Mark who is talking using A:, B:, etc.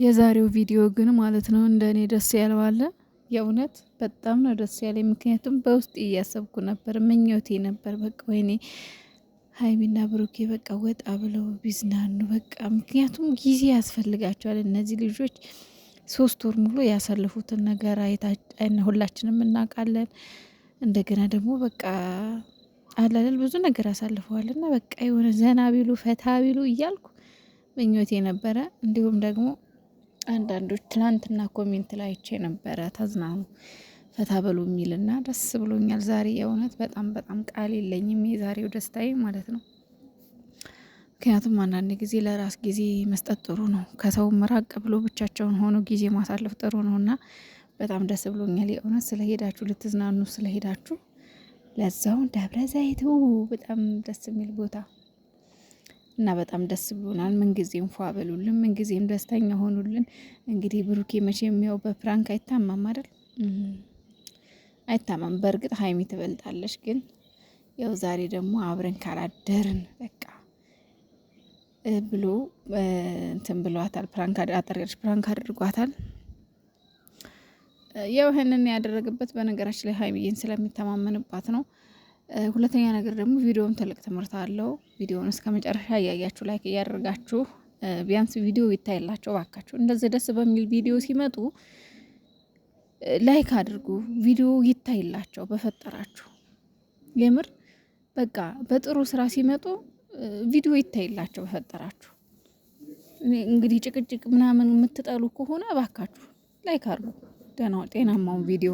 A: የዛሬው ቪዲዮ ግን ማለት ነው እንደኔ ደስ ያለው አለ። የእውነት በጣም ነው ደስ ያለኝ። ምክንያቱም በውስጥ እያሰብኩ ነበር፣ ምኞቴ ነበር። በቃ ወይኔ ሀይሚና ብሩኬ በቃ ወጣ ብለው ቢዝናኑ በቃ። ምክንያቱም ጊዜ ያስፈልጋቸዋል እነዚህ ልጆች። 3 ወር ሙሉ ያሳለፉትን ነገር ሁላችንም እናውቃለን። እንደገና ደግሞ በቃ አላለል ብዙ ነገር አሳልፈዋል እና በቃ የሆነ ዘና ቢሉ ፈታ ቢሉ እያልኩ ምኞቴ ነበረ። እንዲሁም ደግሞ አንዳንዶች ትናንትና ኮሜንት ላይ አይቼ ነበረ ተዝናኑ ፈታ በሉ የሚልና ደስ ብሎኛል። ዛሬ የእውነት በጣም በጣም ቃል የለኝም የዛሬው ደስታዬ ማለት ነው። ምክንያቱም አንዳንድ ጊዜ ለራስ ጊዜ መስጠት ጥሩ ነው። ከሰው መራቅ ብሎ ብቻቸውን ሆኖ ጊዜ ማሳለፍ ጥሩ ነው እና በጣም ደስ ብሎኛል የእውነት ስለሄዳችሁ፣ ልትዝናኑ ስለሄዳችሁ። ለዛውን ደብረ ዘይቱ በጣም ደስ የሚል ቦታ እና በጣም ደስ ብሎናል። ምንጊዜም ፏ በሉልን፣ ምንጊዜም ደስተኛ ሆኑልን። እንግዲህ ብሩኬ መቼም ያው በፕራንክ አይታማም አይደል? አይታማም። በእርግጥ ሀይሚ ትበልጣለች፣ ግን ያው ዛሬ ደግሞ አብረን ካላደርን በቃ ብሎ እንትን ብሏታል። ፕራንክ አጠርያለች፣ ፕራንክ አድርጓታል። ያው ይህንን ያደረገበት በነገራችን ላይ ሀይሚዬን ስለሚተማመንባት ነው። ሁለተኛ ነገር ደግሞ ቪዲዮውን ትልቅ ትምህርት አለው። ቪዲዮውን እስከ መጨረሻ እያያችሁ ላይክ እያደረጋችሁ ቢያንስ ቪዲዮ ይታይላቸው ባካችሁ። እንደዚህ ደስ በሚል ቪዲዮ ሲመጡ ላይክ አድርጉ፣ ቪዲዮ ይታይላቸው በፈጠራችሁ። የምር በቃ በጥሩ ስራ ሲመጡ ቪዲዮ ይታይላቸው በፈጠራችሁ። እንግዲህ ጭቅጭቅ ምናምን የምትጠሉ ከሆነ ባካችሁ ላይክ አድርጉ፣ ጤናማውን ቪዲዮ